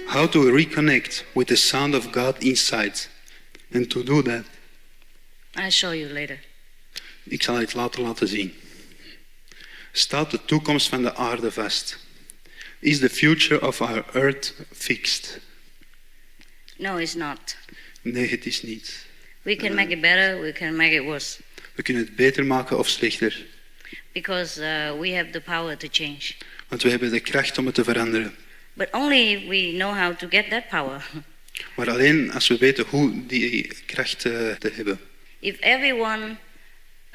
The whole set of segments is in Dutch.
How to reconnect with the sound of God inside. And to do that, I'll show you later. ik zal het laten zien. Staat de toekomst van de aarde vast? Is the future of our earth fixed? No, it's not. Nee, het is niet. We can make it better, we can make it worse. We kunnen het beter maken of slechter. Because we have the power to change. Want we hebben de kracht om het te veranderen. But only if we know how to get that power. Maar alleen als we weten hoe die kracht te hebben. If everyone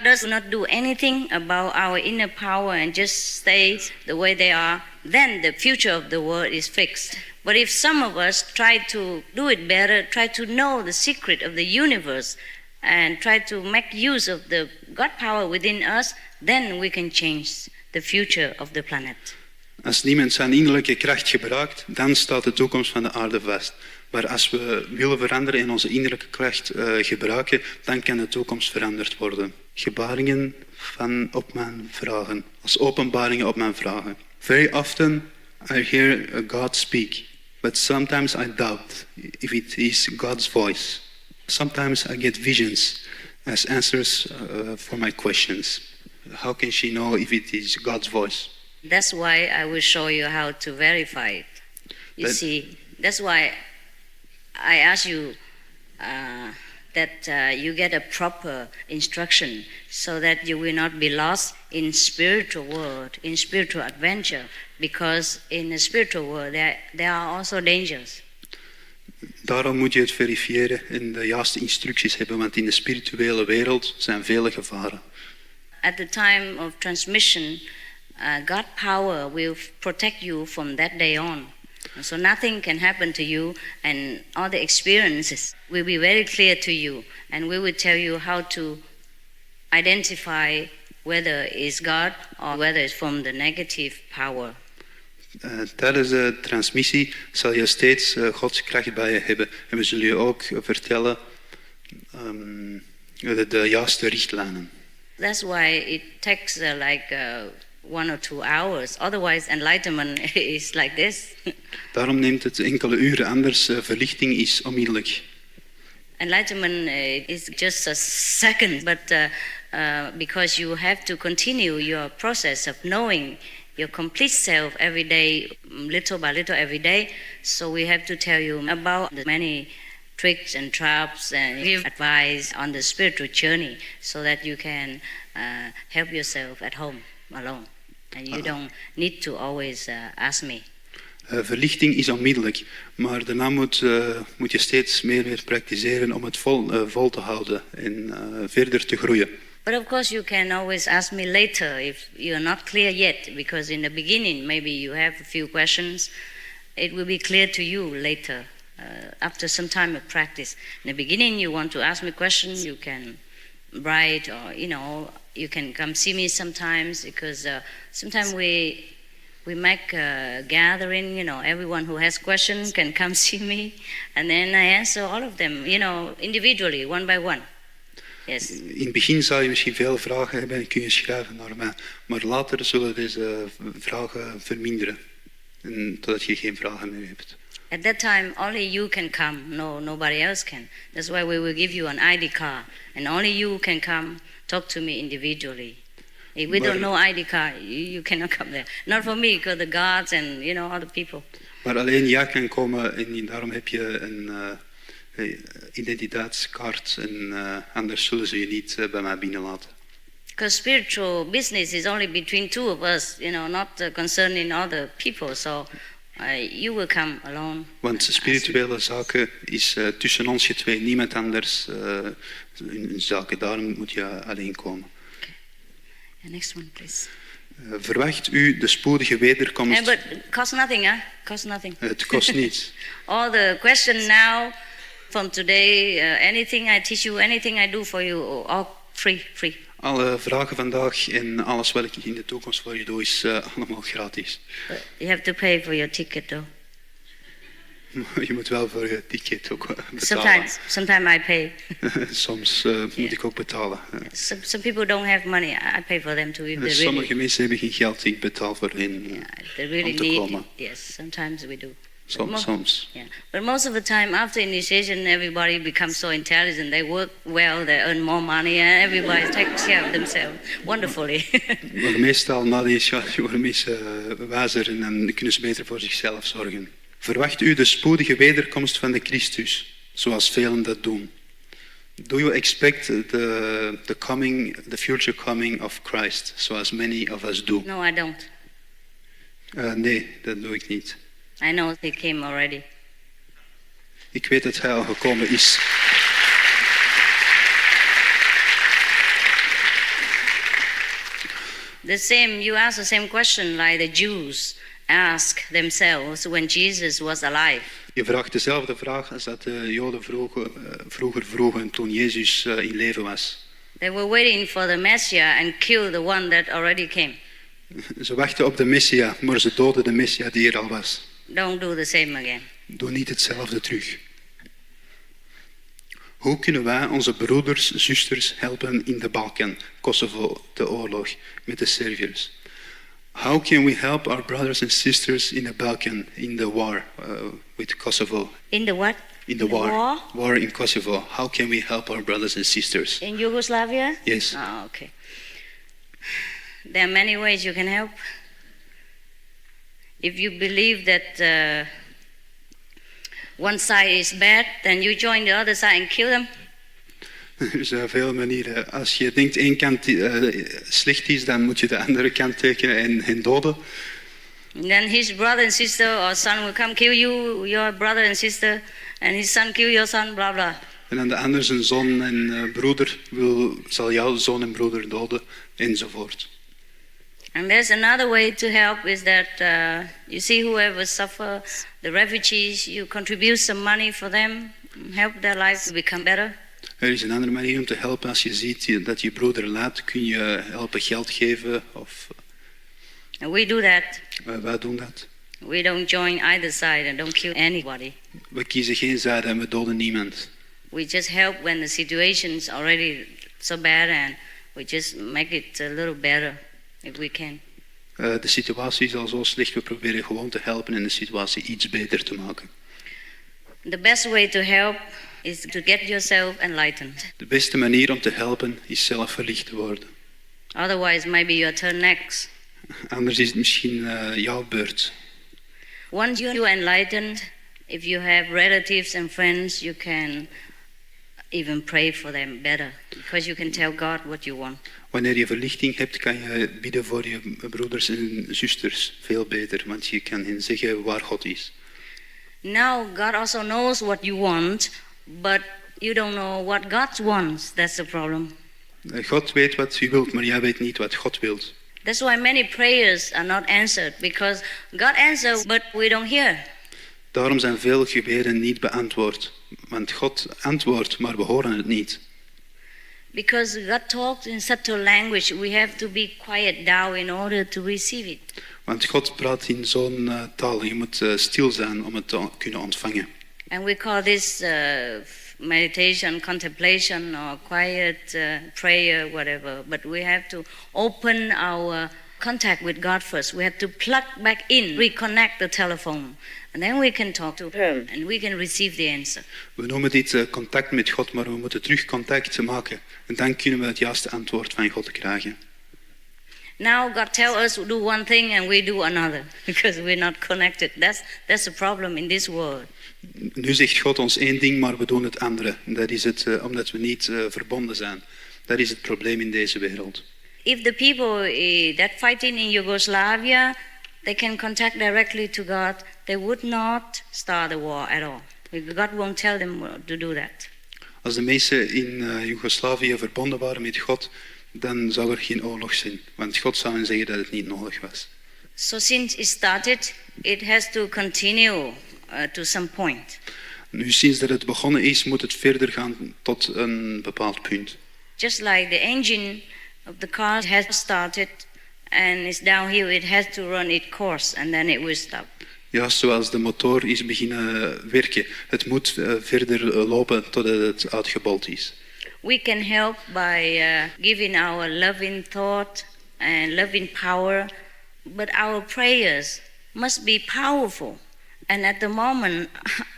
does not do anything about our inner power and just stay the way they are, then the future of the world is fixed. But if some of us try to do it better, try to know the secret of the universe, and try to make use of the God power within us, then we can change the future of the planet. Als niemand zijn innerlijke kracht gebruikt, dan staat de toekomst van de aarde vast. Maar als we willen veranderen en onze innerlijke kracht gebruiken, dan kan de toekomst veranderd worden. Gebaringen van op mijn vragen, als openbaringen op mijn vragen. Very often I hear God speak, but sometimes I doubt if it is God's voice. Sometimes I get visions as answers for my questions. How can she know if it is God's voice? That's why I will show you how to verify it. You see, that's why I ask you that you get a proper instruction so that you will not be lost in spiritual world, in spiritual adventure, because in the spiritual world there are also dangers. Daarom moet je het verifiëren en de juiste instructies hebben, want in de spirituele wereld zijn vele gevaren. At the time of transmission, God power will protect you from that day on. So nothing can happen to you, and all the experiences will be very clear to you, and we will tell you how to identify whether it's God or whether it's from the negative power. Tijdens de transmissie zal je steeds Gods kracht bij je hebben. En we zullen je ook vertellen de juiste richtlijnen. That's why it takes 1 or 2 hours. Otherwise, enlightenment is like this. Daarom neemt het enkele uren, anders verlichting is onmiddellijk. Enlightenment is just a second, but because you have to continue your process of knowing your complete self every day, little by little every day. So we have to tell you about the many tricks and traps and give advice on the spiritual journey so that you can help yourself at home alone. And you don't need to always ask me. Verlichting is onmiddellijk, maar daarna moet je steeds meer praktiseren om het vol te houden en verder te groeien. But of course you can always ask me later if you're not clear yet, because in the beginning maybe you have a few questions. It will be clear to you later, after some time of practice. In the beginning you want to ask me questions, you can write, or you can come see me sometimes, because sometimes we make a gathering, everyone who has questions can come see me, and then I answer all of them, individually, one by one. Yes. In het begin zou je misschien veel vragen hebben en kun je schrijven naar mij, maar later zullen deze vragen verminderen, totdat je geen vragen meer hebt. At that time, only you can come. No, nobody else can. That's why we will give you an ID card, and only you can come talk to me individually. If we don't know ID card, you cannot come there. Not for me, because the guards and other people. Maar alleen jij kan komen en daarom heb je een identiteitskaart en anders zullen ze je niet bij mij binnenlaten. Because spiritual business is only between two of us, not concerning other people. So you will come alone. Want spirituele zaken is tussen ons twee, niemand anders hun zaken. Daarom moet je alleen komen. Okay. The next one, please. Verwacht u de spoedige wederkomst? But it costs nothing, huh? Costs nothing. Het kost niets. All the question now, from today, anything I teach you, anything I do for you, all free. Alle vragen vandaag en alles wat ik in de toekomst voor je doe is allemaal gratis. But you have to pay for your ticket, though. Je moet wel voor je ticket ook betalen. Sometimes I pay. Soms moet ik ook betalen. Some people don't have money. I pay for them too. Sommige mensen hebben geen geld. Ik betaal voor hen they really om te need. komen. Yes, sometimes we do. Soms. Yeah. But most of the time after initiation, everybody becomes so intelligent. They work well, they earn more money, and everybody takes care of themselves wonderfully. Maar meestal na de initiatie worden mensen wijzer en kunnen ze beter voor zichzelf zorgen. Verwacht u de spoedige wederkomst van de Christus, zoals velen dat doen? Do you expect the future coming of Christ, so as many of us do? No, I don't. Nee, dat doe ik niet. I know he came already. Ik weet dat hij al gekomen is. You ask the same question like the Jews ask themselves when Jesus was alive. Je vraagt dezelfde vraag als dat de Joden vroeger vroegen toen Jezus in leven was. They were waiting for the Messiah and kill the one that already came. Ze wachten op de Messia, maar ze doden de Messia die er al was. Don't do the same again. Doe niet hetzelfde terug. Hoe kunnen wij onze broeders, zusters helpen in de Balkan, Kosovo, de oorlog met de Serviërs? How can we help our brothers and sisters in the Balkan, in the war with Kosovo? In the what? In the war. War in Kosovo. How can we help our brothers and sisters? In Yugoslavia? Yes. Oh, okay. There are many ways you can help. If you believe that one side is bad, then you join the other side and kill them. Er zijn veel manieren. Als je denkt één kant slecht is, dan moet je de andere kant tekenen en hen doden. And then his brother and sister or son will come kill you, your brother and sister, and his son kill your son, blah blah. En dan de ander zijn zoon en broeder zal jouw zoon en broeder doden, enzovoort. And there's another way to help is that you see whoever suffer, the refugees, you contribute some money for them, help their lives become better. Er is een andere manier om te helpen. Als je ziet dat je broeder lijdt, kun je helpen geld geven. And we do that. Wij doen dat. We don't join either side and don't kill anybody. We kiezen geen zijde en we doden niemand. We just help when the situation is already so bad and we just make it a little better if we can. De situatie is al zo slecht, we proberen gewoon te helpen en de situatie iets beter te maken. The best way to help is to get yourself enlightened. De beste manier om te helpen is zelf verlicht te worden. Otherwise, maybe your turn next. Anders is het misschien jouw beurt. Once you're enlightened, if you have relatives and friends, you can even pray for them better because you can tell God what you want. Wanneer je verlichting hebt, kan je bidden voor je broeders en zusters veel beter, want je kan hen zeggen waar God is. Now God also knows what you want, but you don't know what God wants. That's the problem. God weet wat u wilt, maar jij weet niet wat God wilt. That's why many prayers are not answered, because God answers, but we don't hear. Daarom zijn veel gebeden niet beantwoord, want God antwoordt, maar we horen het niet. Because God talks in such a language, we have to be quiet down in order to receive it. Want God praat in zo'n taal, je moet stil zijn om het te kunnen ontvangen. And we call this meditation, contemplation, or quiet prayer, whatever. But we have to open our contact with God first. We have to plug back in, reconnect the telephone. And then we can talk to Him and we can receive the answer. We noemen dit contact met God, maar we moeten terug contact maken. En dan kunnen we het juiste antwoord van God krijgen. Now God tells us to do one thing and we do another because we're not connected. That's the problem in this world. Nu zegt God ons één ding, maar we doen het andere. Dat is het omdat we niet verbonden zijn. Dat is het probleem in deze wereld. If the people that fighting in Yugoslavia, they can contact directly to God, they would not start a war at all. God won't tell them to do that. Als de mensen in Joegoslavië verbonden waren met God, dan zou er geen oorlog zijn. Want God zou hen zeggen dat het niet nodig was. So since it started, it has to continue to some point. Nu, sinds dat het begonnen is, moet het verder gaan tot een bepaald punt. Just like the engine of the car has started and is downhill, it has to run its course and then it will stop. Juist zoals de motor is beginnen werken. Het moet verder lopen totdat het uitgebold is. We can help by giving our loving thought and loving power, but our prayers must be powerful. And at the moment,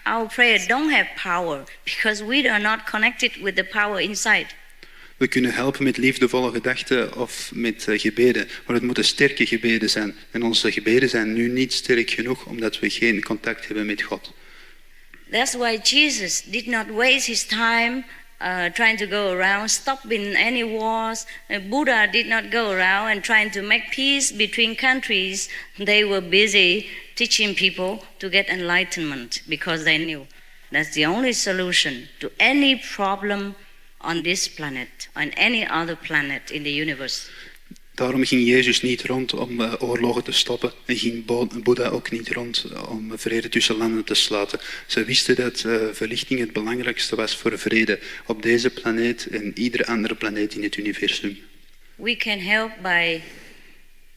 our prayer don't have power because we are not connected with the power inside. We kunnen helpen met liefdevolle gedachten of met gebeden, maar het moeten sterke gebeden zijn. En onze gebeden zijn nu niet sterk genoeg omdat we geen contact hebben met God. That's why Jesus did not waste his time trying to go around stopping any wars. Buddha did not go around and trying to make peace between countries. They were busy teaching people to get enlightenment because they knew that's the only solution to any problem on this planet, on any other planet in the universe. Daarom ging Jezus niet rond om oorlogen te stoppen en ging Boeddha ook niet rond om vrede tussen landen te sluiten. Ze wisten dat verlichting het belangrijkste was voor vrede op deze planeet en iedere andere planeet in het universum. We can help by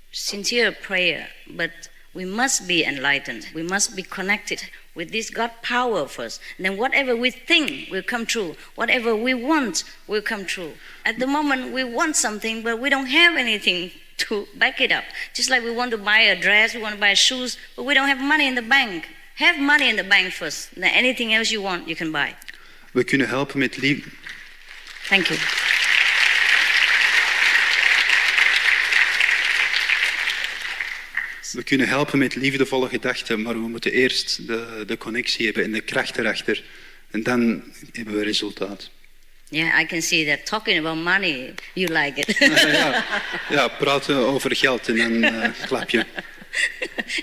sincere prayer, but we must be enlightened. We must be connected with this God power first. And then whatever we think will come true. Whatever we want will come true. At the moment we want something, but we don't have anything to back it up. Just like we want to buy a dress, we want to buy shoes, but we don't have money in the bank. Have money in the bank first. Then anything else you want, you can buy. We kunnen helpen met liefde. Thank you. We kunnen helpen met liefdevolle gedachten, maar we moeten eerst de connectie hebben en de kracht erachter. En dan hebben we resultaat. Yeah, I can see that. Talking about money, you like it. Ja, praten over geld en dan klap je.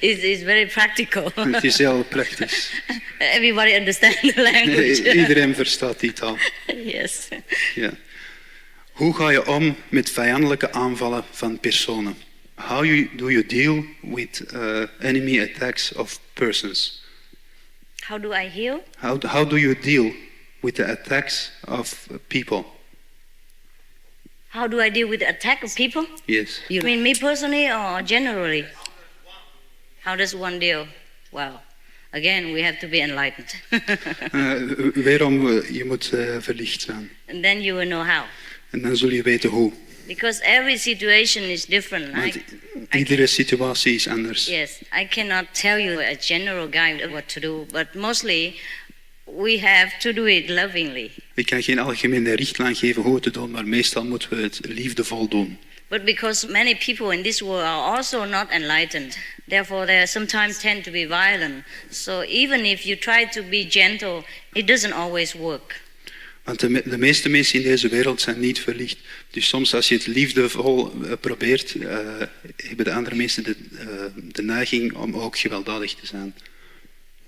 It's very practical. Het is heel praktisch. Everybody understands the language. Iedereen verstaat die taal. Yes. Ja. Hoe ga je om met vijandelijke aanvallen van personen? How do you deal with enemy attacks of persons? How do I heal? How do you deal with the attacks of people? How do I deal with the attack of people? Yes. You mean me personally or generally? How does one deal? Well, again, we have to be enlightened. Je moet verlicht zijn. And then you will know how. En dan zul je weten hoe. Because every situation is different. Want iedere situatie is anders. Yes, I cannot tell you a general guide what to do, but mostly we have to do it lovingly. Ik kan geen algemene richtlijn geven hoe het te doen, maar meestal moeten we het liefdevol doen. But because many people in this world are also not enlightened, therefore they sometimes tend to be violent. So even if you try to be gentle, it doesn't always work. Want de meeste mensen in deze wereld zijn niet verlicht. Dus soms als je het liefdevol probeert, hebben de andere mensen de neiging om ook gewelddadig te zijn.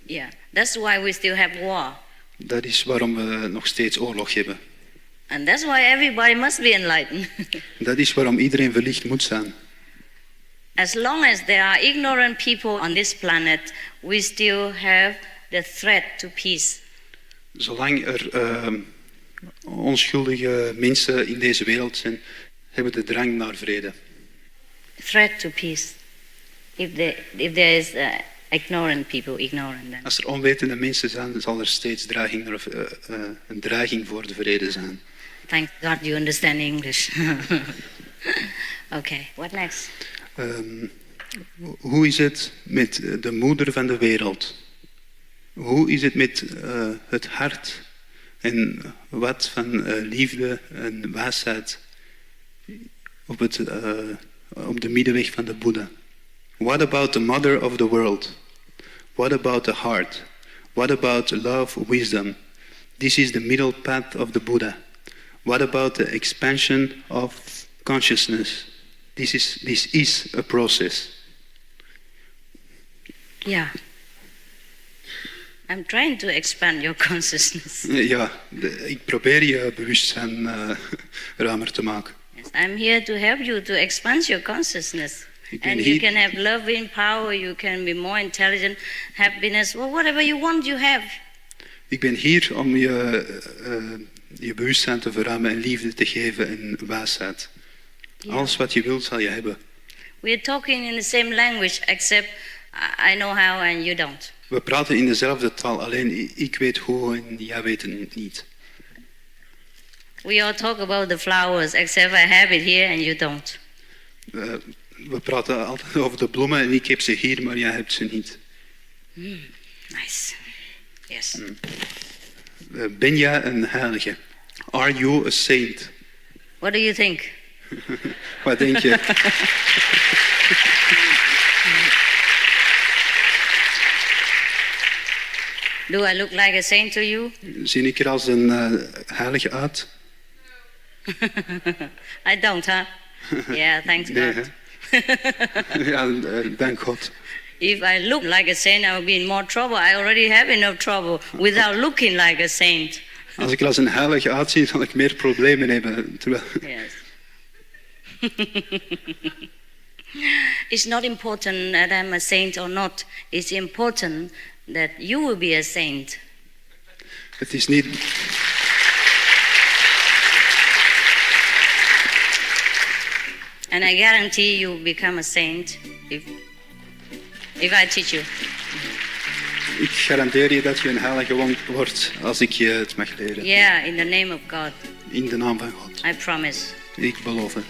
Yeah, that's why we still have war. Dat is waarom we nog steeds oorlog hebben. And that's why everybody must be enlightened. Dat is waarom iedereen verlicht moet zijn. As long as there are ignorant people on this planet, we still have the threat to peace. Zolang er onschuldige mensen in deze wereld zijn, hebben de drang naar vrede. Threat to peace. If there is ignorant people, ignorant then. Als er onwetende mensen zijn, zal er steeds een dreiging voor de vrede zijn. Thank God you understand English. Okay, what next? Hoe is het met de moeder van de wereld? Hoe is het met het hart en wat van liefde en wijsheid op de middenweg van de Boeddha? What about the mother of the world? What about the heart? What about love, wisdom? This is the middle path of the Buddha. What about the expansion of consciousness? This is a process. Yeah. I'm trying to expand your consciousness. Ja, ik probeer je bewustzijn ruimer te maken. Yes, I'm here to help you to expand your consciousness. And you can have love in power, you can be more intelligent, happiness, well, whatever you want, you have. Ik ben hier om je bewustzijn te verruimen en liefde te geven en wijsheid. Yeah. Alles wat je wilt zal je hebben. We're talking in the same language, except I know how and you don't. We praten in dezelfde taal, alleen ik weet hoe en jij weet het niet. We all talk about the flowers, except I have it here and you don't. We praten altijd over de bloemen en ik heb ze hier, maar jij hebt ze niet. Nice. Yes. Ben jij een heilige? Are you a saint? What do you think? Wat denk je? Do I look like a saint to you? Zie ik er als een heilige uit? I don't, huh? Yeah, thanks Nee, God. hè? Ja, dank God. If I look like a saint, I will be in more trouble. I already have enough trouble without looking like a saint. Als ik er als een heilige uitzie, zal ik meer problemen hebben. Terwijl... Yes. It's not important that I'm a saint or not. It's important that you will be a saint. Het is niet... And I guarantee you become a saint if I teach you. Ik garandeer je dat je een heilige wordt als ik je het mag leren. Yeah, in the name of God. In de naam van God. I promise. Ik beloof het.